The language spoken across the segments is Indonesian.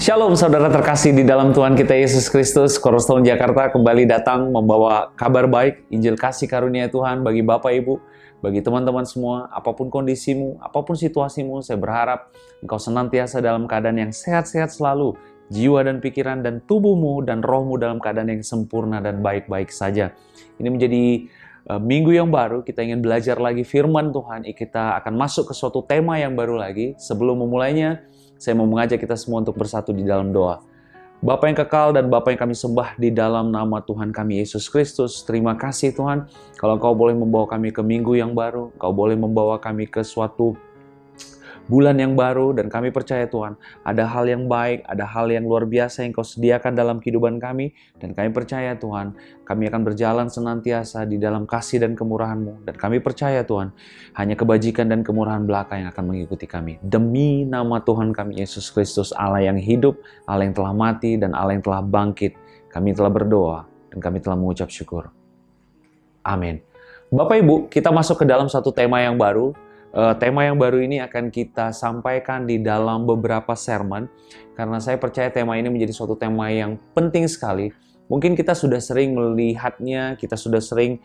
Shalom saudara terkasih di dalam Tuhan kita Yesus Kristus. Cornerstone Jakarta kembali datang membawa kabar baik, Injil kasih karunia Tuhan bagi Bapak Ibu, bagi teman-teman semua, apapun kondisimu, apapun situasimu, saya berharap engkau senantiasa dalam keadaan yang sehat-sehat selalu, jiwa dan pikiran dan tubuhmu dan rohmu dalam keadaan yang sempurna dan baik-baik saja. Ini menjadi minggu yang baru, kita ingin belajar lagi firman Tuhan, kita akan masuk ke suatu tema yang baru lagi. Sebelum memulainya, saya mau mengajak kita semua untuk bersatu di dalam doa. Bapa yang kekal dan Bapa yang kami sembah di dalam nama Tuhan kami Yesus Kristus, terima kasih Tuhan, kalau Engkau boleh membawa kami ke minggu yang baru, Engkau boleh membawa kami ke suatu bulan yang baru, dan kami percaya Tuhan, ada hal yang baik, ada hal yang luar biasa yang Kau sediakan dalam kehidupan kami, dan kami percaya Tuhan, kami akan berjalan senantiasa di dalam kasih dan kemurahan-Mu, dan kami percaya Tuhan, hanya kebajikan dan kemurahan belaka yang akan mengikuti kami. Demi nama Tuhan kami Yesus Kristus, Allah yang hidup, Allah yang telah mati, dan Allah yang telah bangkit, kami telah berdoa, dan kami telah mengucap syukur. Amin. Bapak Ibu, kita masuk ke dalam satu tema yang baru. Tema yang baru ini akan kita sampaikan di dalam beberapa sermon, karena saya percaya tema ini menjadi suatu tema yang penting sekali. Mungkin kita sudah sering melihatnya, kita sudah sering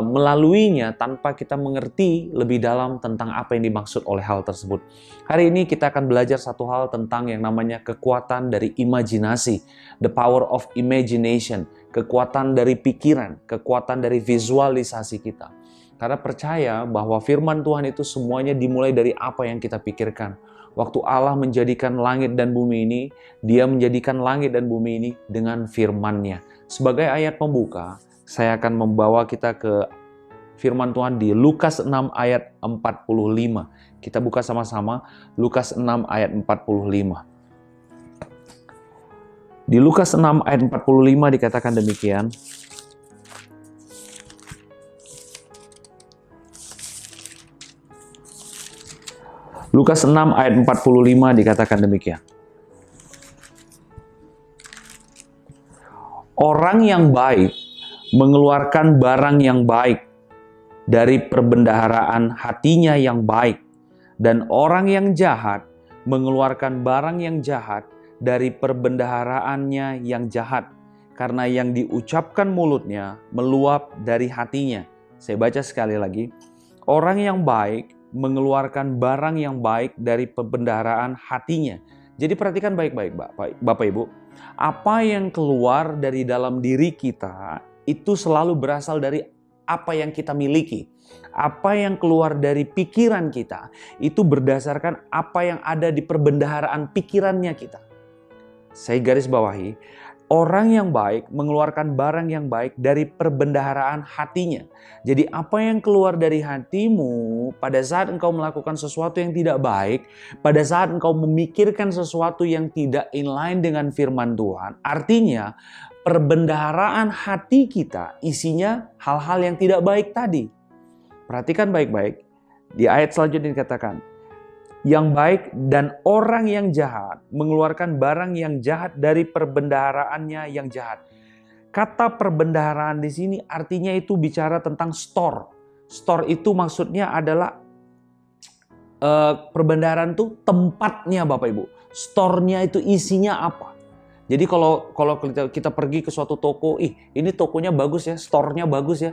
melaluinya tanpa kita mengerti lebih dalam tentang apa yang dimaksud oleh hal tersebut. Hari ini kita akan belajar satu hal tentang yang namanya kekuatan dari imajinasi, the power of imagination, kekuatan dari pikiran, kekuatan dari visualisasi kita. Karena percaya bahwa firman Tuhan itu semuanya dimulai dari apa yang kita pikirkan. Waktu Allah menjadikan langit dan bumi ini, Dia menjadikan langit dan bumi ini dengan firman-Nya. Sebagai ayat pembuka, saya akan membawa kita ke firman Tuhan di Lukas 6 ayat 45. Kita buka sama-sama Lukas 6 ayat 45. Di Lukas 6 ayat 45 dikatakan demikian. Lukas 6 ayat 45 dikatakan demikian. Orang yang baik mengeluarkan barang yang baik dari perbendaharaan hatinya yang baik, dan orang yang jahat mengeluarkan barang yang jahat dari perbendaharaannya yang jahat, karena yang diucapkan mulutnya meluap dari hatinya. Saya baca sekali lagi. Orang yang baik mengeluarkan barang yang baik dari perbendaharaan hatinya. Jadi perhatikan baik-baik Bapak Ibu. Apa yang keluar dari dalam diri kita itu selalu berasal dari apa yang kita miliki. Apa yang keluar dari pikiran kita itu berdasarkan apa yang ada di perbendaharaan pikirannya kita. Saya garis bawahi, orang yang baik mengeluarkan barang yang baik dari perbendaharaan hatinya. Jadi apa yang keluar dari hatimu pada saat engkau melakukan sesuatu yang tidak baik, pada saat engkau memikirkan sesuatu yang tidak inline dengan firman Tuhan, artinya perbendaharaan hati kita isinya hal-hal yang tidak baik tadi. Perhatikan baik-baik, di ayat selanjutnya dikatakan, yang baik dan orang yang jahat mengeluarkan barang yang jahat dari perbendaharaannya yang jahat. Kata perbendaharaan di sini artinya itu bicara tentang store. Store itu maksudnya adalah perbendaharaan itu tempatnya Bapak Ibu. Store-nya itu isinya apa? Jadi kalau kita pergi ke suatu toko, ini tokonya bagus ya, store-nya bagus ya.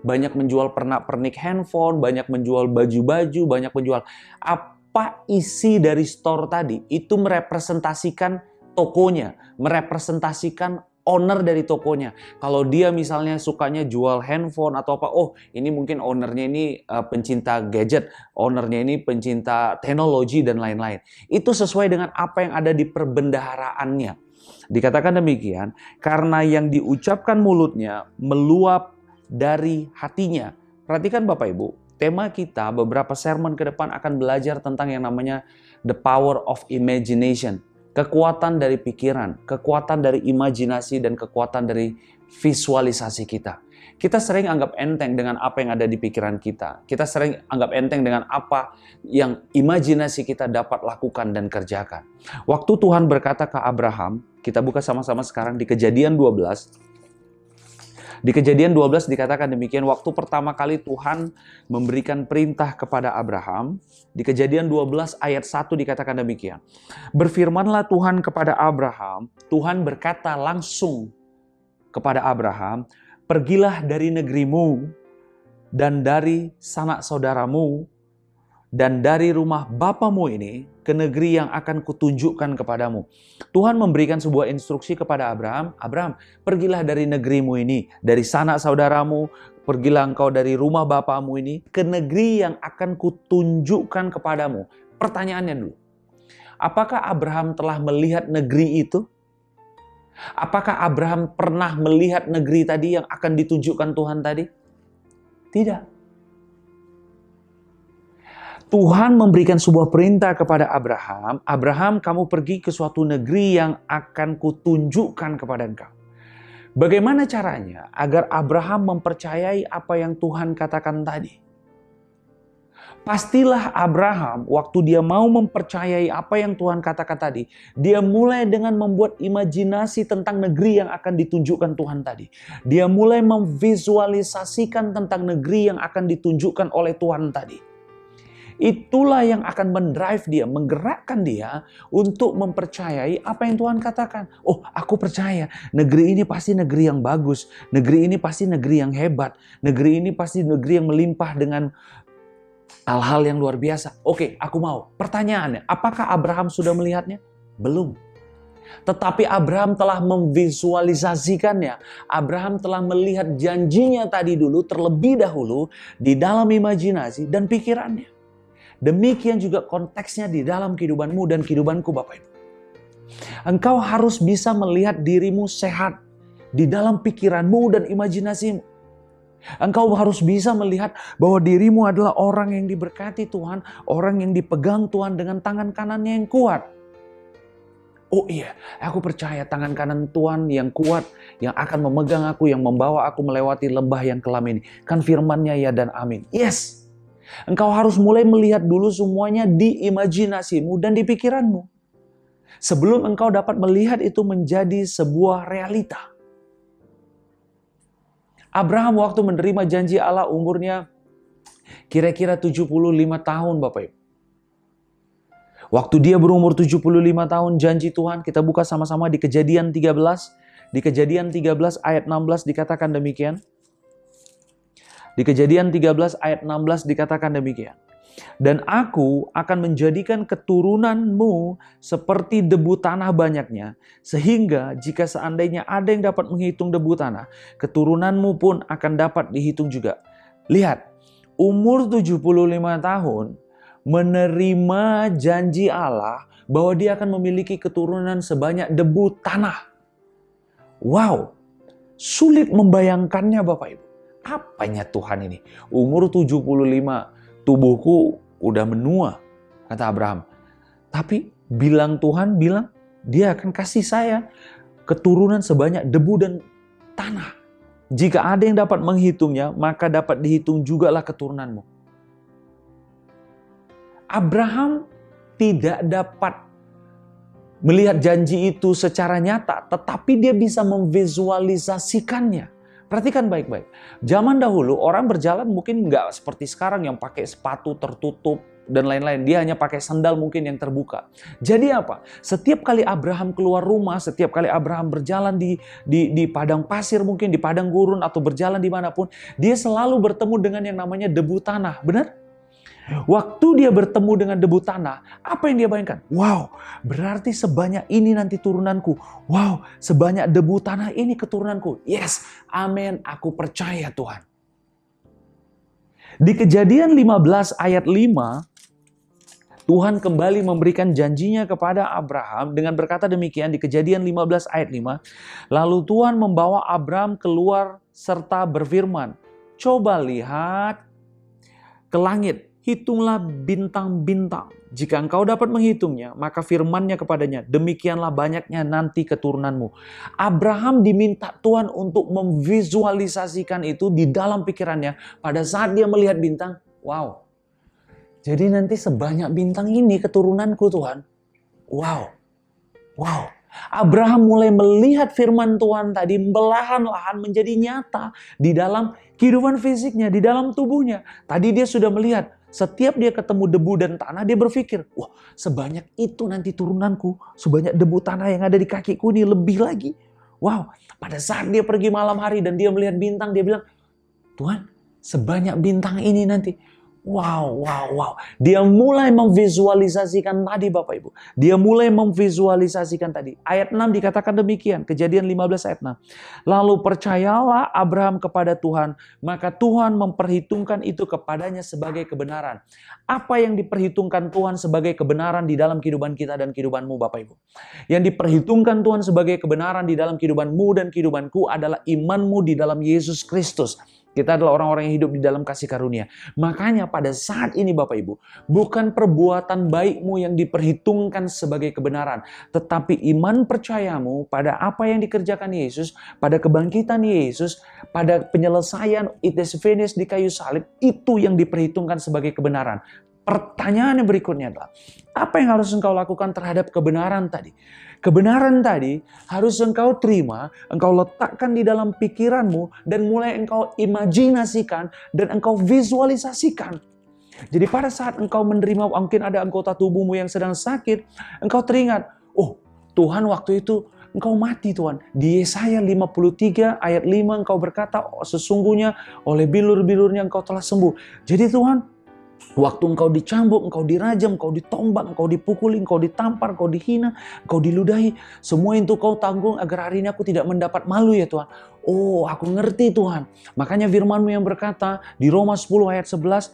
Banyak menjual pernak-pernik handphone, banyak menjual baju-baju, banyak menjual apa isi dari store tadi itu merepresentasikan tokonya, merepresentasikan owner dari tokonya. Kalau dia misalnya sukanya jual handphone atau apa, ini mungkin ownernya ini pencinta gadget, ownernya ini pencinta teknologi dan lain-lain. Itu sesuai dengan apa yang ada di perbendaharaannya. Dikatakan demikian, karena yang diucapkan mulutnya meluap dari hatinya. Perhatikan Bapak Ibu. Tema kita beberapa sermon ke depan akan belajar tentang yang namanya the power of imagination. Kekuatan dari pikiran, kekuatan dari imajinasi, dan kekuatan dari visualisasi kita. Kita sering anggap enteng dengan apa yang ada di pikiran kita. Kita sering anggap enteng dengan apa yang imajinasi kita dapat lakukan dan kerjakan. Waktu Tuhan berkata ke Abraham, kita buka sama-sama sekarang di Kejadian 12. Di Kejadian 12 dikatakan demikian, waktu pertama kali Tuhan memberikan perintah kepada Abraham, di Kejadian 12 ayat 1 dikatakan demikian. Berfirmanlah Tuhan kepada Abraham, Tuhan berkata langsung kepada Abraham, pergilah dari negerimu dan dari sanak saudaramu dan dari rumah bapamu ini ke negeri yang akan kutunjukkan kepadamu. Tuhan memberikan sebuah instruksi kepada Abraham, Abraham, pergilah dari negerimu ini, dari sanak saudaramu, pergilah engkau dari rumah bapamu ini ke negeri yang akan kutunjukkan kepadamu. Pertanyaannya dulu, apakah Abraham telah melihat negeri itu? Apakah Abraham pernah melihat negeri tadi yang akan ditunjukkan Tuhan tadi? Tidak. Tuhan memberikan sebuah perintah kepada Abraham, Abraham, kamu pergi ke suatu negeri yang akan kutunjukkan kepada engkau. Bagaimana caranya agar Abraham mempercayai apa yang Tuhan katakan tadi? Pastilah Abraham, waktu dia mau mempercayai apa yang Tuhan katakan tadi, dia mulai dengan membuat imajinasi tentang negeri yang akan ditunjukkan Tuhan tadi. Dia mulai memvisualisasikan tentang negeri yang akan ditunjukkan oleh Tuhan tadi. Itulah yang akan mendrive dia, menggerakkan dia untuk mempercayai apa yang Tuhan katakan. Oh, aku percaya negeri ini pasti negeri yang bagus. Negeri ini pasti negeri yang hebat. Negeri ini pasti negeri yang melimpah dengan hal-hal yang luar biasa. Oke, aku mau. Pertanyaannya, apakah Abraham sudah melihatnya? Belum. Tetapi Abraham telah memvisualisasikannya. Abraham telah melihat janjinya tadi dulu, terlebih dahulu, di dalam imajinasi dan pikirannya. Demikian juga konteksnya di dalam kehidupanmu dan kehidupanku Bapak Ibu. Engkau harus bisa melihat dirimu sehat di dalam pikiranmu dan imajinasimu. Engkau harus bisa melihat bahwa dirimu adalah orang yang diberkati Tuhan, orang yang dipegang Tuhan dengan tangan kanannya yang kuat. Oh iya, aku percaya tangan kanan Tuhan yang kuat, yang akan memegang aku, yang membawa aku melewati lembah yang kelam ini. Kan firman-Nya ya dan amin. Yes. Engkau harus mulai melihat dulu semuanya di imajinasimu dan di pikiranmu. Sebelum engkau dapat melihat itu menjadi sebuah realita. Abraham waktu menerima janji Allah umurnya kira-kira 75 tahun Bapak Ibu. Waktu dia berumur 75 tahun janji Tuhan, kita buka sama-sama di Kejadian 13. Di Kejadian 13 ayat 16 dikatakan demikian. Di Kejadian 13 ayat 16 dikatakan demikian. Dan aku akan menjadikan keturunanmu seperti debu tanah banyaknya, sehingga jika seandainya ada yang dapat menghitung debu tanah, keturunanmu pun akan dapat dihitung juga. Lihat, umur 75 tahun menerima janji Allah bahwa dia akan memiliki keturunan sebanyak debu tanah. Wow, sulit membayangkannya Bapak Ibu. Apanya Tuhan ini? Umur 75, tubuhku udah menua, kata Abraham. Tapi Tuhan bilang, dia akan kasih saya keturunan sebanyak debu dan tanah. Jika ada yang dapat menghitungnya, maka dapat dihitung jugalah keturunanmu. Abraham tidak dapat melihat janji itu secara nyata, tetapi dia bisa memvisualisasikannya. Perhatikan baik-baik. Zaman dahulu orang berjalan mungkin nggak seperti sekarang yang pakai sepatu tertutup dan lain-lain. Dia hanya pakai sandal mungkin yang terbuka. Jadi apa? Setiap kali Abraham keluar rumah, setiap kali Abraham berjalan di padang pasir mungkin, di padang gurun atau berjalan dimanapun, dia selalu bertemu dengan yang namanya debu tanah. Benar? Waktu dia bertemu dengan debu tanah, apa yang dia bayangkan? Wow, berarti sebanyak ini nanti turunanku. Wow, sebanyak debu tanah ini keturunanku. Yes, amin, aku percaya Tuhan. Di Kejadian 15 ayat 5, Tuhan kembali memberikan janjinya kepada Abraham dengan berkata demikian di Kejadian 15 ayat 5. Lalu Tuhan membawa Abraham keluar serta berfirman, coba lihat ke langit. Hitunglah bintang-bintang. Jika engkau dapat menghitungnya, maka firman-Nya kepadanya, demikianlah banyaknya nanti keturunanmu. Abraham diminta Tuhan untuk memvisualisasikan itu di dalam pikirannya. Pada saat dia melihat bintang, wow. Jadi nanti sebanyak bintang ini keturunanku Tuhan. Wow. Wow. Abraham mulai melihat firman Tuhan tadi belahan-lahan menjadi nyata di dalam kehidupan fisiknya, di dalam tubuhnya. Tadi dia sudah melihat, setiap dia ketemu debu dan tanah, dia berpikir, wah sebanyak itu nanti turunanku, sebanyak debu tanah yang ada di kakiku ini lebih lagi. Wow, pada saat dia pergi malam hari dan dia melihat bintang, dia bilang, Tuhan, sebanyak bintang ini nanti. Wow. Dia mulai memvisualisasikan tadi Bapak Ibu. Dia mulai memvisualisasikan tadi. Ayat 6 dikatakan demikian. Kejadian 15 ayat 6. Lalu percayalah Abraham kepada Tuhan. Maka Tuhan memperhitungkan itu kepadanya sebagai kebenaran. Apa yang diperhitungkan Tuhan sebagai kebenaran di dalam kehidupan kita dan kehidupanmu Bapak Ibu? Yang diperhitungkan Tuhan sebagai kebenaran di dalam kehidupanmu dan kehidupanku adalah imanmu di dalam Yesus Kristus. Kita adalah orang-orang yang hidup di dalam kasih karunia. Makanya pada saat ini Bapak Ibu, bukan perbuatan baikmu yang diperhitungkan sebagai kebenaran, tetapi iman percayamu pada apa yang dikerjakan Yesus, pada kebangkitan Yesus, pada penyelesaian it is finished di kayu salib, itu yang diperhitungkan sebagai kebenaran. Pertanyaan yang berikutnya adalah, apa yang harus engkau lakukan terhadap kebenaran tadi? Kebenaran tadi harus engkau terima, engkau letakkan di dalam pikiranmu, dan mulai engkau imajinasikan, dan engkau visualisasikan. Jadi pada saat engkau menerima, mungkin ada anggota tubuhmu yang sedang sakit, engkau teringat, oh Tuhan waktu itu engkau mati Tuhan. Di Yesaya 53 ayat 5 engkau berkata, oh, sesungguhnya oleh bilur-bilurnya engkau telah sembuh. Jadi Tuhan, waktu engkau dicambuk, engkau dirajam, engkau ditombak, engkau dipukuli, engkau ditampar, engkau dihina, engkau diludahi. Semua itu kau tanggung agar hari ini aku tidak mendapat malu ya Tuhan. Oh, aku ngerti Tuhan. Makanya firman-Mu yang berkata di Roma 10 ayat 11,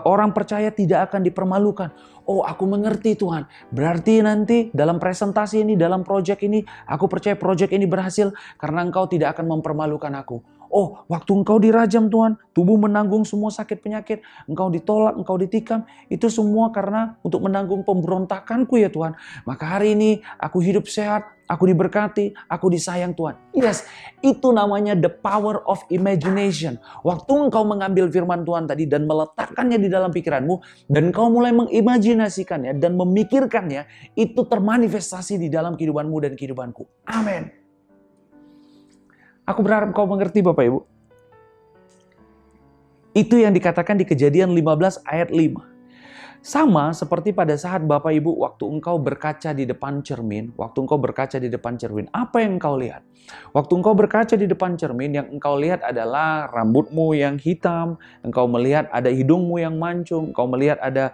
orang percaya tidak akan dipermalukan. Oh, aku mengerti Tuhan. Berarti nanti dalam presentasi ini, dalam proyek ini, aku percaya proyek ini berhasil karena Engkau tidak akan mempermalukan aku. Oh, waktu engkau dirajam Tuhan, tubuh menanggung semua sakit penyakit, engkau ditolak, engkau ditikam, itu semua karena untuk menanggung pemberontakanku ya Tuhan. Maka hari ini aku hidup sehat, aku diberkati, aku disayang Tuhan. Yes, itu namanya the power of imagination. Waktu engkau mengambil firman Tuhan tadi dan meletakkannya di dalam pikiranmu, dan engkau mulai mengimajinasikannya dan memikirkannya, itu termanifestasi di dalam kehidupanmu dan kehidupanku. Amin. Aku berharap kau mengerti Bapak Ibu. Itu yang dikatakan di Kejadian 15 ayat 5. Sama seperti pada saat Bapak Ibu waktu engkau berkaca di depan cermin. Waktu engkau berkaca di depan cermin, apa yang engkau lihat? Waktu engkau berkaca di depan cermin, yang engkau lihat adalah rambutmu yang hitam. Engkau melihat ada hidungmu yang mancung. Engkau melihat ada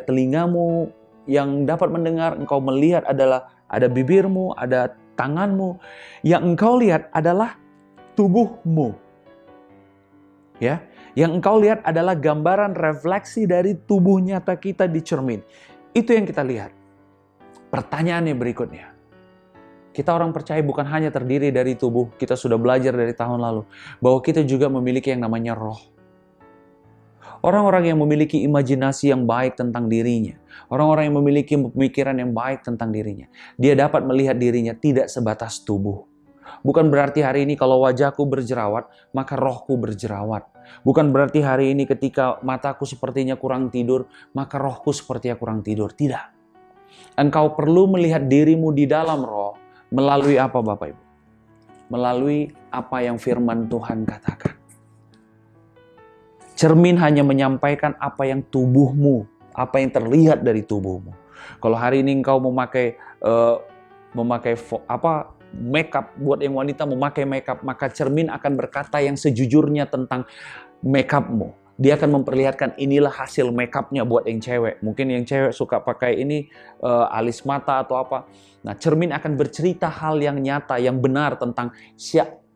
telingamu yang dapat mendengar. Engkau melihat adalah ada bibirmu, ada tanganmu. Yang engkau lihat adalah tubuhmu. Ya, yang engkau lihat adalah gambaran refleksi dari tubuh nyata kita di cermin. Itu yang kita lihat. Pertanyaannya berikutnya. Kita orang percaya bukan hanya terdiri dari tubuh, kita sudah belajar dari tahun lalu bahwa kita juga memiliki yang namanya roh. Orang-orang yang memiliki imajinasi yang baik tentang dirinya, orang-orang yang memiliki pemikiran yang baik tentang dirinya, dia dapat melihat dirinya tidak sebatas tubuh. Bukan berarti hari ini kalau wajahku berjerawat, maka rohku berjerawat. Bukan berarti hari ini ketika mataku sepertinya kurang tidur, maka rohku sepertinya kurang tidur. Tidak. Engkau perlu melihat dirimu di dalam roh melalui apa Bapak Ibu? Melalui apa yang firman Tuhan katakan. Cermin hanya menyampaikan apa yang tubuhmu, apa yang terlihat dari tubuhmu. Kalau hari ini engkau memakai makeup, buat yang wanita memakai makeup, maka cermin akan berkata yang sejujurnya tentang makeupmu. Dia akan memperlihatkan inilah hasil makeupnya buat yang cewek. Mungkin yang cewek suka pakai ini alis mata atau apa. Nah, cermin akan bercerita hal yang nyata, yang benar tentang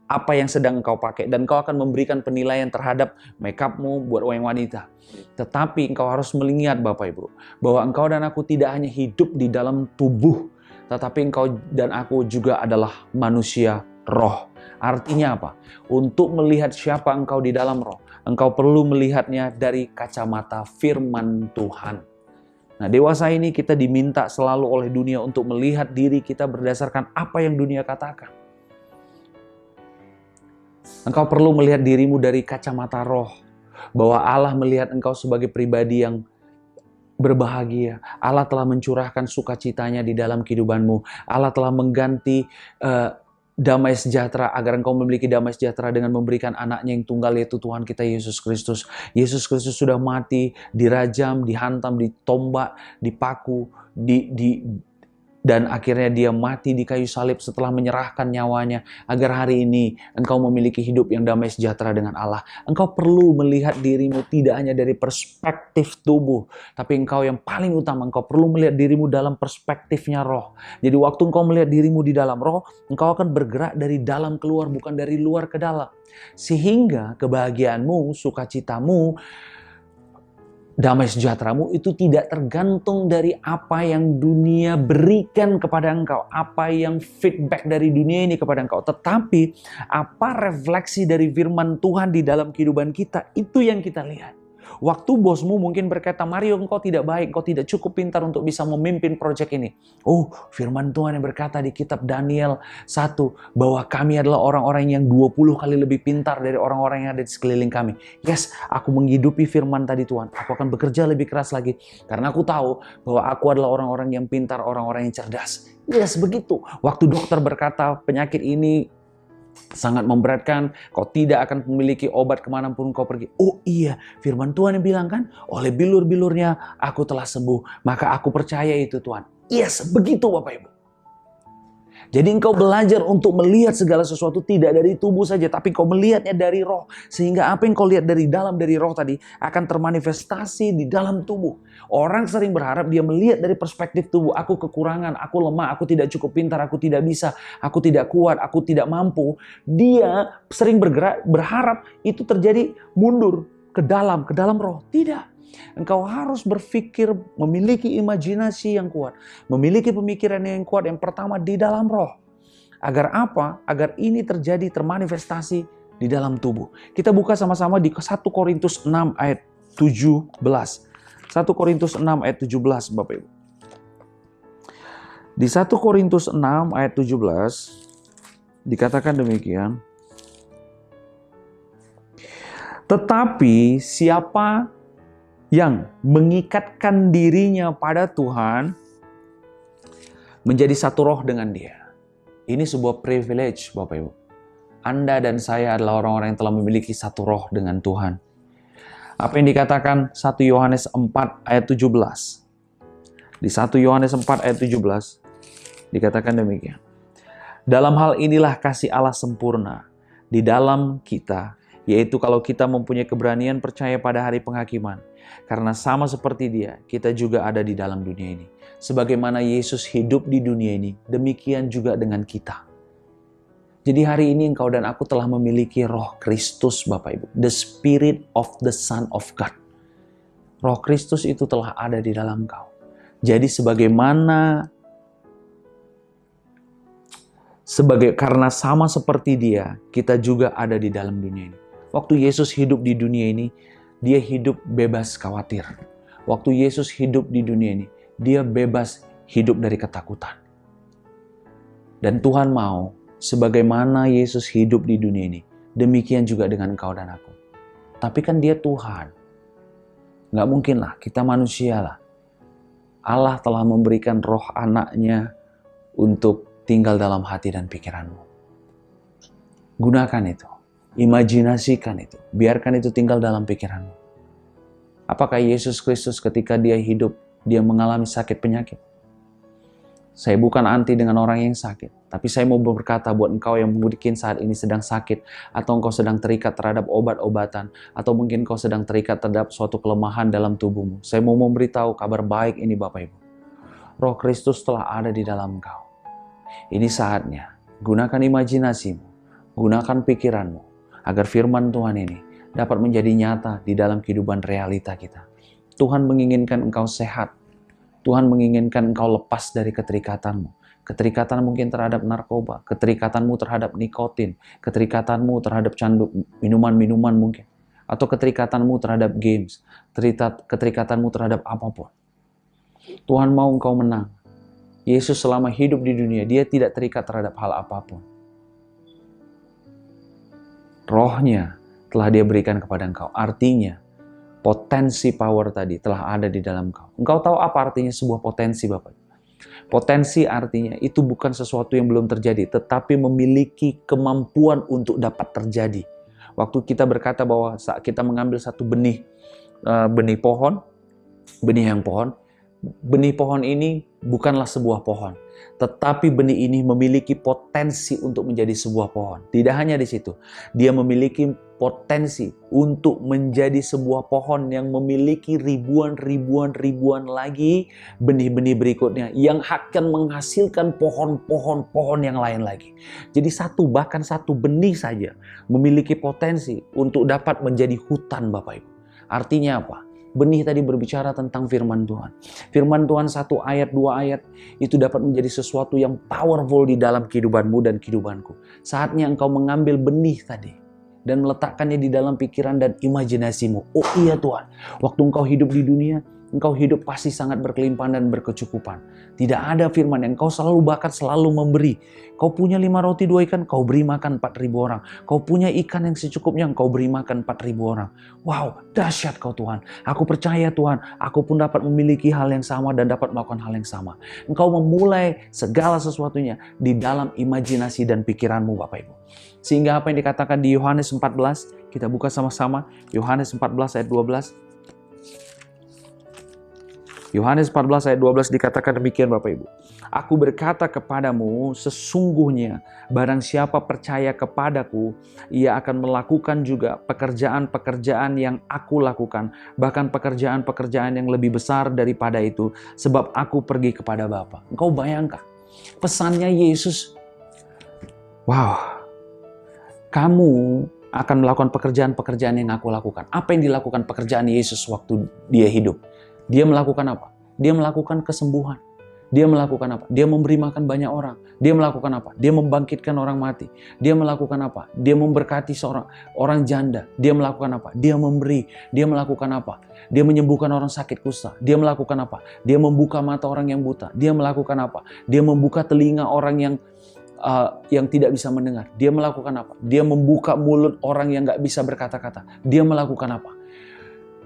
apa yang sedang engkau pakai. Dan engkau akan memberikan penilaian terhadap makeupmu buat yang wanita. Tetapi engkau harus melihat Bapak Ibu, bahwa engkau dan aku tidak hanya hidup di dalam tubuh, tetapi engkau dan aku juga adalah manusia roh. Artinya apa? Untuk melihat siapa engkau di dalam roh, engkau perlu melihatnya dari kacamata firman Tuhan. Nah, dewasa ini kita diminta selalu oleh dunia untuk melihat diri kita berdasarkan apa yang dunia katakan. Engkau perlu melihat dirimu dari kacamata roh, bahwa Allah melihat engkau sebagai pribadi yang berbahagia. Allah telah mencurahkan sukacitanya di dalam kehidupanmu. Allah telah mengganti damai sejahtera agar engkau memiliki damai sejahtera dengan memberikan anaknya yang tunggal, yaitu Tuhan kita Yesus Kristus. Yesus Kristus sudah mati, dirajam, dihantam, ditombak, dipaku, dan akhirnya dia mati di kayu salib setelah menyerahkan nyawanya agar hari ini engkau memiliki hidup yang damai sejahtera dengan Allah. Engkau perlu melihat dirimu tidak hanya dari perspektif tubuh, tapi engkau yang paling utama, engkau perlu melihat dirimu dalam perspektifnya roh. Jadi waktu engkau melihat dirimu di dalam roh, engkau akan bergerak dari dalam keluar, bukan dari luar ke dalam. Sehingga kebahagiaanmu, sukacitamu, damai sejahteramu itu tidak tergantung dari apa yang dunia berikan kepada engkau, apa yang feedback dari dunia ini kepada engkau, tetapi apa refleksi dari firman Tuhan di dalam kehidupan kita, itu yang kita lihat. Waktu bosmu mungkin berkata, Mario engkau tidak baik, engkau tidak cukup pintar untuk bisa memimpin proyek ini. Oh, firman Tuhan yang berkata di kitab Daniel 1, bahwa kami adalah orang-orang yang 20 kali lebih pintar dari orang-orang yang ada di sekeliling kami. Yes, aku menghidupi firman tadi Tuhan. Aku akan bekerja lebih keras lagi. Karena aku tahu bahwa aku adalah orang-orang yang pintar, orang-orang yang cerdas. Yes, begitu. Waktu dokter berkata penyakit ini sangat memberatkan, kau tidak akan memiliki obat kemanapun kau pergi. Oh iya, firman Tuhan yang bilang kan, oleh bilur-bilurnya aku telah sembuh. Maka aku percaya itu Tuhan. Yes, begitu Bapak Ibu. Jadi engkau belajar untuk melihat segala sesuatu tidak dari tubuh saja, tapi engkau melihatnya dari roh. Sehingga apa yang kau lihat dari dalam, dari roh tadi, akan termanifestasi di dalam tubuh. Orang sering berharap dia melihat dari perspektif tubuh. Aku kekurangan, aku lemah, aku tidak cukup pintar, aku tidak bisa, aku tidak kuat, aku tidak mampu. Dia sering berharap itu terjadi mundur ke dalam roh. Tidak. Engkau harus berpikir, memiliki imajinasi yang kuat, memiliki pemikiran yang kuat, yang pertama di dalam roh. Agar apa? Agar ini terjadi, termanifestasi di dalam tubuh. Kita buka sama-sama di 1 Korintus 6 ayat 17. 1 Korintus 6 ayat 17 Bapak Ibu. Di 1 Korintus 6 ayat 17 dikatakan demikian. Tetapi siapa yang mengikatkan dirinya pada Tuhan menjadi satu roh dengan Dia. Ini sebuah privilege Bapak Ibu. Anda dan saya adalah orang-orang yang telah memiliki satu roh dengan Tuhan. Apa yang dikatakan 1 Yohanes 4 ayat 17. Di 1 Yohanes 4 ayat 17 dikatakan demikian. Dalam hal inilah kasih Allah sempurna di dalam kita, yaitu kalau kita mempunyai keberanian percaya pada hari penghakiman. Karena sama seperti Dia, kita juga ada di dalam dunia ini. Sebagaimana Yesus hidup di dunia ini, demikian juga dengan kita. Jadi hari ini engkau dan aku telah memiliki roh Kristus Bapak Ibu. The Spirit of the Son of God. Roh Kristus itu telah ada di dalam engkau. Jadi karena sama seperti Dia, kita juga ada di dalam dunia ini. Waktu Yesus hidup di dunia ini, Dia hidup bebas khawatir. Waktu Yesus hidup di dunia ini, Dia bebas hidup dari ketakutan. Dan Tuhan mau, sebagaimana Yesus hidup di dunia ini, demikian juga dengan engkau dan aku. Tapi kan Dia Tuhan. Nggak mungkin lah, kita manusia lah. Allah telah memberikan roh anaknya untuk tinggal dalam hati dan pikiranmu. Gunakan itu. Imajinasikan itu. Biarkan itu tinggal dalam pikiranmu. Apakah Yesus Kristus ketika Dia hidup, Dia mengalami sakit penyakit? Saya bukan anti dengan orang yang sakit. Tapi saya mau berkata buat engkau yang mungkin saat ini sedang sakit. Atau engkau sedang terikat terhadap obat-obatan. Atau mungkin engkau sedang terikat terhadap suatu kelemahan dalam tubuhmu. Saya mau memberitahu kabar baik ini Bapak Ibu. Roh Kristus telah ada di dalam engkau. Ini saatnya. Gunakan imajinasimu. Gunakan pikiranmu. Agar firman Tuhan ini dapat menjadi nyata di dalam kehidupan realita kita. Tuhan menginginkan engkau sehat. Tuhan menginginkan engkau lepas dari keterikatanmu. Keterikatan mungkin terhadap narkoba. Keterikatanmu terhadap nikotin. Keterikatanmu terhadap candu minuman-minuman mungkin. Atau keterikatanmu terhadap games. Keterikatanmu terhadap apapun. Tuhan mau engkau menang. Yesus selama hidup di dunia, Dia tidak terikat terhadap hal apapun. Rohnya telah Dia berikan kepada engkau. Artinya, Potensi power tadi telah ada di dalam kau. Engkau tahu apa artinya sebuah potensi, Bapak? Potensi artinya itu bukan sesuatu yang belum terjadi, tetapi memiliki kemampuan untuk dapat terjadi. Waktu kita berkata bahwa saat kita mengambil satu benih pohon, benih pohon ini bukanlah sebuah pohon, tetapi benih ini memiliki potensi untuk menjadi sebuah pohon. Tidak hanya di situ, dia memiliki potensi untuk menjadi sebuah pohon yang memiliki ribuan lagi benih-benih berikutnya yang akan menghasilkan pohon-pohon yang lain lagi. Jadi bahkan satu benih saja memiliki potensi untuk dapat menjadi hutan, Bapak Ibu. Artinya apa? Benih tadi berbicara tentang firman Tuhan. Firman Tuhan 1 ayat, 2 ayat itu dapat menjadi sesuatu yang powerful di dalam kehidupanmu dan kehidupanku. Saatnya engkau mengambil benih tadi dan meletakkannya di dalam pikiran dan imajinasimu. Oh iya Tuhan, waktu engkau hidup di dunia, engkau hidup pasti sangat berkelimpahan dan berkecukupan. Tidak ada firman yang engkau bahkan selalu memberi. Kau punya 5 roti 2 ikan, kau beri makan 4.000 orang. Kau punya ikan yang secukupnya, kau beri makan 4.000 orang. Wow, dahsyat kau Tuhan. Aku percaya Tuhan, aku pun dapat memiliki hal yang sama dan dapat melakukan hal yang sama. Engkau memulai segala sesuatunya di dalam imajinasi dan pikiranmu, Bapak Ibu. Sehingga apa yang dikatakan di Yohanes 14, kita buka sama-sama, Yohanes 14 ayat 12. Yohanes 14 ayat 12 dikatakan demikian, Bapak Ibu. Aku berkata kepadamu, sesungguhnya barang siapa percaya kepadaku, ia akan melakukan juga pekerjaan-pekerjaan yang aku lakukan, bahkan pekerjaan-pekerjaan yang lebih besar daripada itu, sebab aku pergi kepada Bapa. Engkau bayangkan, pesannya Yesus, wow, kamu akan melakukan pekerjaan-pekerjaan yang aku lakukan. Apa yang dilakukan pekerjaan Yesus waktu dia hidup? Dia melakukan apa? Dia melakukan kesembuhan. Dia melakukan apa? Dia memberi makan banyak orang. Dia melakukan apa? Dia membangkitkan orang mati. Dia melakukan apa? Dia memberkati seorang orang janda. Dia melakukan apa? Dia memberi. Dia melakukan apa? Dia menyembuhkan orang sakit kusta. Dia melakukan apa? Dia membuka mata orang yang buta. Dia melakukan apa? Dia membuka telinga orang yang tidak bisa mendengar. Dia melakukan apa? Dia membuka mulut orang yang gak bisa berkata-kata. Dia melakukan apa?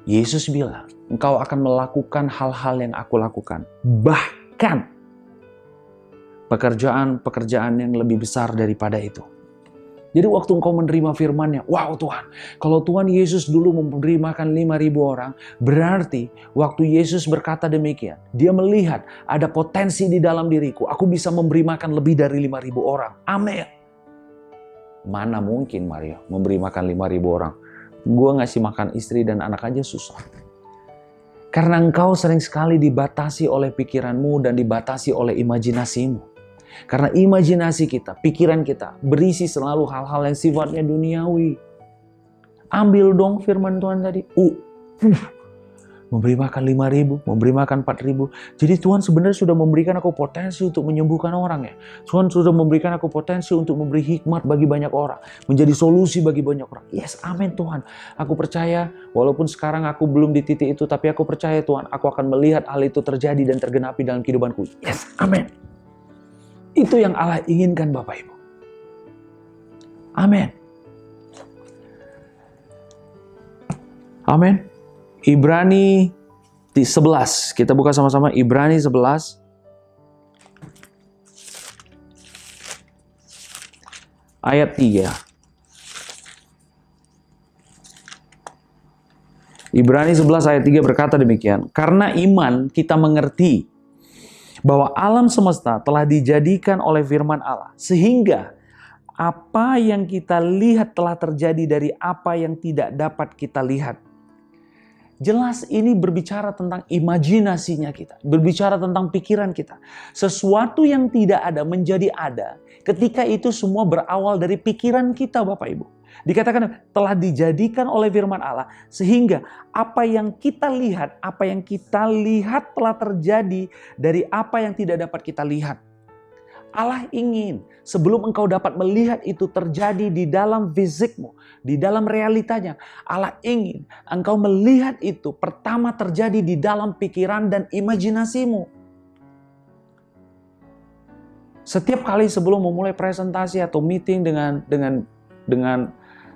Yesus bilang, engkau akan melakukan hal-hal yang aku lakukan. Bahkan pekerjaan-pekerjaan yang lebih besar daripada itu. Jadi waktu engkau menerima firman-Nya, wow Tuhan, kalau Tuhan Yesus dulu memberi makan 5.000 orang, berarti waktu Yesus berkata demikian, dia melihat ada potensi di dalam diriku, aku bisa memberi makan lebih dari 5.000 orang. Amin. Mana mungkin Mario memberi makan 5.000 orang? Gue ngasih makan istri dan anak aja susah. Karena engkau sering sekali dibatasi oleh pikiranmu dan dibatasi oleh imajinasimu. Karena imajinasi kita, pikiran kita berisi selalu hal-hal yang sifatnya duniawi. Ambil dong firman Tuhan tadi. Memberi makan 5.000, memberi makan 4.000. Jadi Tuhan sebenarnya sudah memberikan aku potensi untuk menyembuhkan orang ya. Tuhan sudah memberikan aku potensi untuk memberi hikmat bagi banyak orang. Menjadi solusi bagi banyak orang. Yes, amin Tuhan. Aku percaya, walaupun sekarang aku belum di titik itu, tapi aku percaya Tuhan, aku akan melihat hal itu terjadi dan tergenapi dalam kehidupanku. Yes, amin. Itu yang Allah inginkan Bapak Ibu. Amin. Amin. Ibrani 11. Kita buka sama-sama Ibrani 11. Ayat 3. Ibrani 11 ayat 3 berkata demikian. Karena iman kita mengerti bahwa alam semesta telah dijadikan oleh firman Allah. Sehingga apa yang kita lihat telah terjadi dari apa yang tidak dapat kita lihat. Jelas ini berbicara tentang imajinasinya kita. Berbicara tentang pikiran kita. Sesuatu yang tidak ada menjadi ada. Ketika itu semua berawal dari pikiran kita Bapak Ibu. Dikatakan telah dijadikan oleh firman Allah. Sehingga apa yang kita lihat telah terjadi dari apa yang tidak dapat kita lihat. Allah ingin sebelum engkau dapat melihat itu terjadi di dalam fisikmu, di dalam realitanya. Allah ingin engkau melihat itu pertama terjadi di dalam pikiran dan imajinasimu. Setiap kali sebelum memulai presentasi atau meeting dengan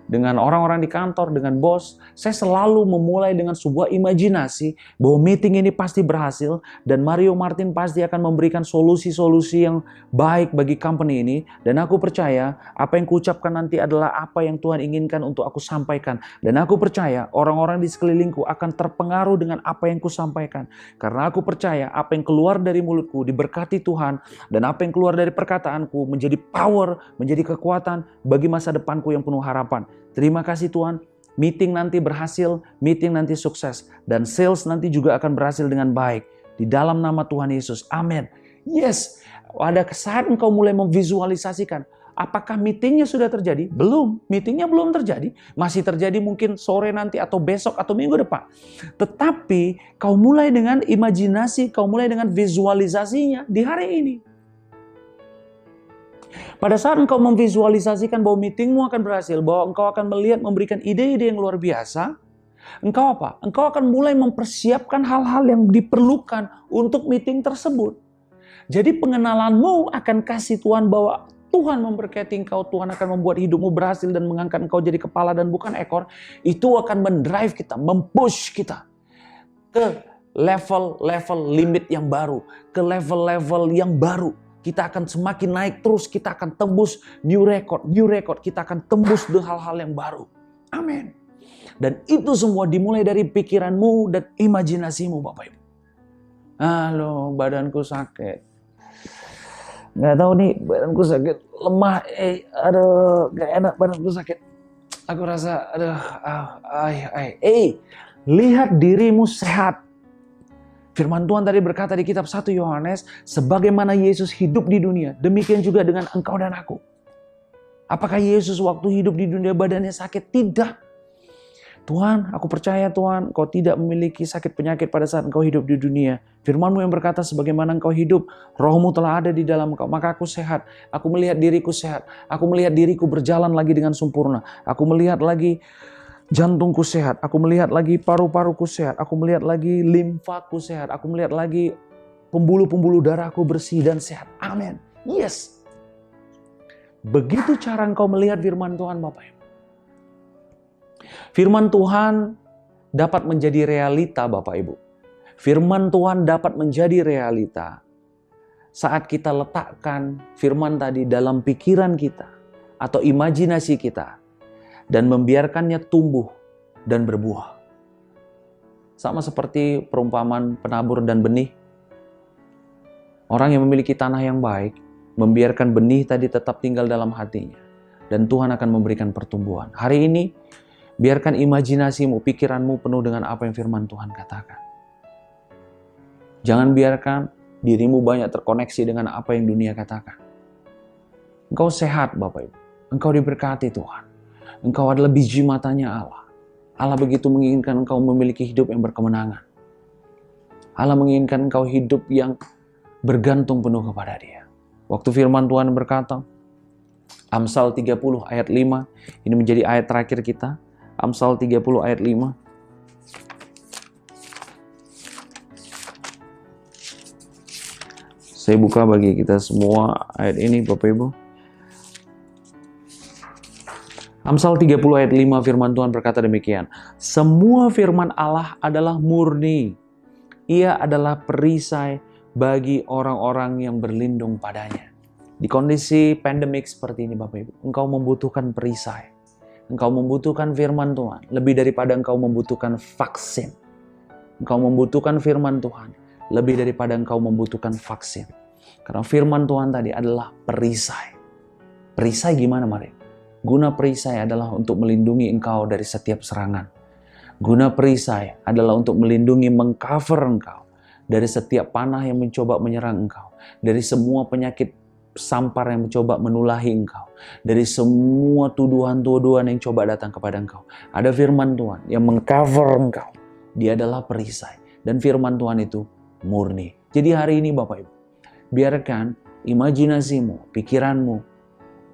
dengan orang-orang di kantor, dengan bos, saya selalu memulai dengan sebuah imajinasi bahwa meeting ini pasti berhasil dan Mario Martin pasti akan memberikan solusi-solusi yang baik bagi company ini. Dan aku percaya apa yang kuucapkan nanti adalah apa yang Tuhan inginkan untuk aku sampaikan. Dan aku percaya orang-orang di sekelilingku akan terpengaruh dengan apa yang kusampaikan. Karena aku percaya apa yang keluar dari mulutku diberkati Tuhan dan apa yang keluar dari perkataanku menjadi power, menjadi kekuatan bagi masa depanku yang penuh harapan. Terima kasih Tuhan, meeting nanti berhasil, meeting nanti sukses, dan sales nanti juga akan berhasil dengan baik. Di dalam nama Tuhan Yesus, amin. Yes, ada saat engkau mulai memvisualisasikan, apakah meetingnya sudah terjadi? Belum, meetingnya belum terjadi. Masih terjadi mungkin sore nanti atau besok atau minggu depan. Tetapi kau mulai dengan imajinasi, kau mulai dengan visualisasinya di hari ini. Pada saat engkau memvisualisasikan bahwa meetingmu akan berhasil, bahwa engkau akan melihat memberikan ide-ide yang luar biasa, engkau apa? Engkau akan mulai mempersiapkan hal-hal yang diperlukan untuk meeting tersebut. Jadi pengenalanmu akan kasih Tuhan bahwa Tuhan memberkati engkau, Tuhan akan membuat hidupmu berhasil dan mengangkat engkau jadi kepala dan bukan ekor. Itu akan mendrive kita, mempush kita ke level-level limit yang baru, ke level-level yang baru. Kita akan semakin naik terus, kita akan tembus new record, kita akan tembus dengan hal-hal yang baru. Amin. Dan itu semua dimulai dari pikiranmu dan imajinasimu Bapak Ibu. Halo, badanku sakit. Nggak tahu nih, badanku sakit, lemah, aduh, nggak enak badanku sakit. Aku rasa, lihat dirimu sehat. Firman Tuhan tadi berkata di kitab 1 Yohanes, sebagaimana Yesus hidup di dunia, demikian juga dengan engkau dan aku. Apakah Yesus waktu hidup di dunia badannya sakit? Tidak. Tuhan, aku percaya Tuhan, Kau tidak memiliki sakit penyakit pada saat Engkau hidup di dunia. Firman-Mu yang berkata, sebagaimana Engkau hidup, Roh-Mu telah ada di dalam Engkau, maka aku sehat. Aku melihat diriku sehat. Aku melihat diriku berjalan lagi dengan sempurna. Aku melihat lagi jantungku sehat, aku melihat lagi paru-paruku sehat, aku melihat lagi limfaku sehat, aku melihat lagi pembuluh-pembuluh darahku bersih dan sehat. Amin. Yes. Begitu cara engkau melihat firman Tuhan Bapak Ibu. Firman Tuhan dapat menjadi realita Bapak Ibu. Firman Tuhan dapat menjadi realita saat kita letakkan firman tadi dalam pikiran kita atau imajinasi kita. Dan membiarkannya tumbuh dan berbuah. Sama seperti perumpamaan penabur dan benih. Orang yang memiliki tanah yang baik, membiarkan benih tadi tetap tinggal dalam hatinya. Dan Tuhan akan memberikan pertumbuhan. Hari ini, biarkan imajinasimu, pikiranmu penuh dengan apa yang firman Tuhan katakan. Jangan biarkan dirimu banyak terkoneksi dengan apa yang dunia katakan. Engkau sehat Bapak Ibu. Engkau diberkati Tuhan. Engkau adalah biji matanya Allah. Allah begitu menginginkan engkau memiliki hidup yang berkemenangan. Allah menginginkan engkau hidup yang bergantung penuh kepada Dia. Waktu firman Tuhan berkata, Amsal 30 ayat 5, ini menjadi ayat terakhir kita. Amsal 30 ayat 5. Saya buka bagi kita semua ayat ini Bapak Ibu. Amsal 30 ayat 5 firman Tuhan berkata demikian. Semua firman Allah adalah murni. Ia adalah perisai bagi orang-orang yang berlindung padanya. Di kondisi pandemik seperti ini Bapak Ibu, engkau membutuhkan perisai. Engkau membutuhkan firman Tuhan. Lebih daripada engkau membutuhkan vaksin. Engkau membutuhkan firman Tuhan. Lebih daripada engkau membutuhkan vaksin. Karena firman Tuhan tadi adalah perisai. Perisai gimana mari? Guna perisai adalah untuk melindungi engkau dari setiap serangan. Guna perisai adalah untuk melindungi, mengcover engkau dari setiap panah yang mencoba menyerang engkau. Dari semua penyakit sampar yang mencoba menulahi engkau. Dari semua tuduhan-tuduhan yang coba datang kepada engkau. Ada firman Tuhan yang mengcover engkau. Dia adalah perisai. Dan firman Tuhan itu murni. Jadi hari ini Bapak Ibu, biarkan imajinasimu, pikiranmu,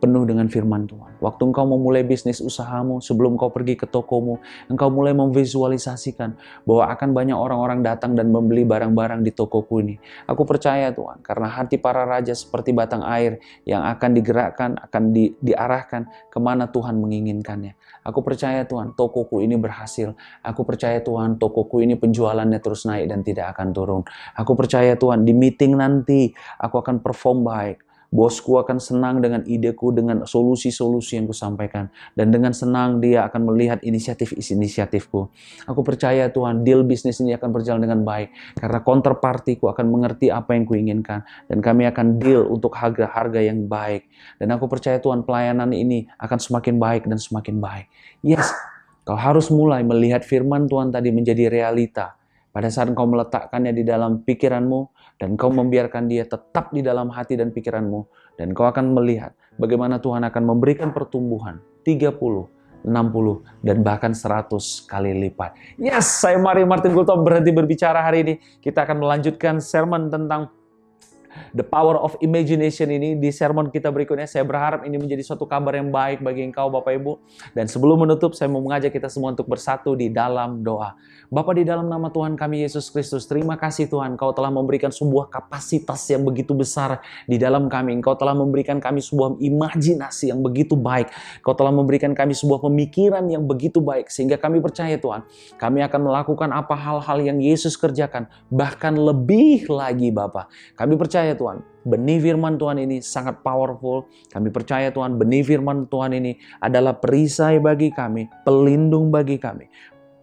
penuh dengan firman Tuhan. Waktu engkau memulai bisnis usahamu, sebelum kau pergi ke tokomu, engkau mulai memvisualisasikan bahwa akan banyak orang-orang datang dan membeli barang-barang di tokoku ini. Aku percaya Tuhan, karena hati para raja seperti batang air yang akan digerakkan, akan diarahkan kemana Tuhan menginginkannya. Aku percaya Tuhan, tokoku ini berhasil. Aku percaya Tuhan, tokoku ini penjualannya terus naik dan tidak akan turun. Aku percaya Tuhan, di meeting nanti aku akan perform baik. Bosku akan senang dengan ideku, dengan solusi-solusi yang kusampaikan. Dan dengan senang dia akan melihat inisiatif-inisiatifku. Aku percaya Tuhan, deal bisnis ini akan berjalan dengan baik. Karena counterpartiku akan mengerti apa yang kuinginkan. Dan kami akan deal untuk harga-harga yang baik. Dan aku percaya Tuhan, pelayanan ini akan semakin baik dan semakin baik. Yes, kau harus mulai melihat firman Tuhan tadi menjadi realita. Pada saat engkau meletakkannya di dalam pikiranmu, dan kau membiarkan dia tetap di dalam hati dan pikiranmu, dan kau akan melihat bagaimana Tuhan akan memberikan pertumbuhan 30, 60, dan bahkan 100 kali lipat. Yes, saya Mario Martin Gultom berhenti berbicara hari ini. Kita akan melanjutkan sermon tentang The Power of Imagination ini di sermon kita berikutnya. Saya berharap ini menjadi suatu kabar yang baik bagi engkau Bapak Ibu. Dan sebelum menutup, saya mau mengajak kita semua untuk bersatu di dalam doa. Bapa, di dalam nama Tuhan kami Yesus Kristus, terima kasih Tuhan, Kau telah memberikan sebuah kapasitas yang begitu besar di dalam kami. Engkau telah memberikan kami sebuah imajinasi yang begitu baik. Kau telah memberikan kami sebuah pemikiran yang begitu baik. Sehingga kami percaya Tuhan, kami akan melakukan apa hal-hal yang Yesus kerjakan. Bahkan lebih lagi Bapa. Kami percaya Tuhan, benih firman Tuhan ini sangat powerful. Kami percaya Tuhan, benih firman Tuhan ini adalah perisai bagi kami, pelindung bagi kami,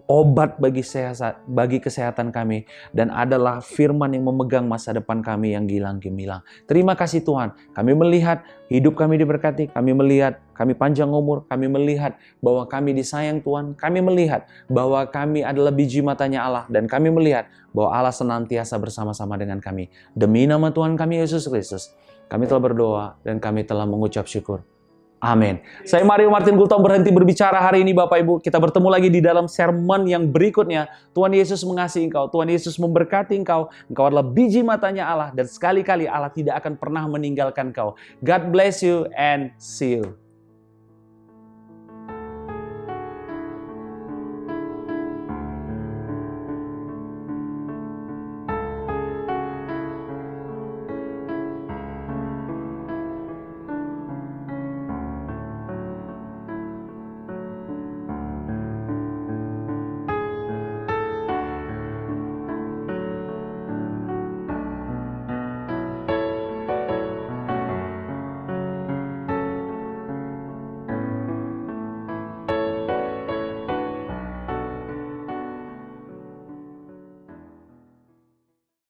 obat bagi kesehatan kami, dan adalah firman yang memegang masa depan kami yang gilang gemilang. Terima kasih Tuhan, kami melihat hidup kami diberkati, kami melihat kami panjang umur, kami melihat bahwa kami disayang Tuhan, kami melihat bahwa kami adalah biji matanya Allah, dan kami melihat bahwa Allah senantiasa bersama-sama dengan kami. Demi nama Tuhan kami Yesus Kristus, kami telah berdoa dan kami telah mengucap syukur. Amin. Saya Mario Martin Gultom berhenti berbicara hari ini Bapak Ibu. Kita bertemu lagi di dalam sermon yang berikutnya. Tuhan Yesus mengasihi engkau. Tuhan Yesus memberkati engkau. Engkau adalah biji matanya Allah. Dan sekali-kali Allah tidak akan pernah meninggalkan engkau. God bless you and see you.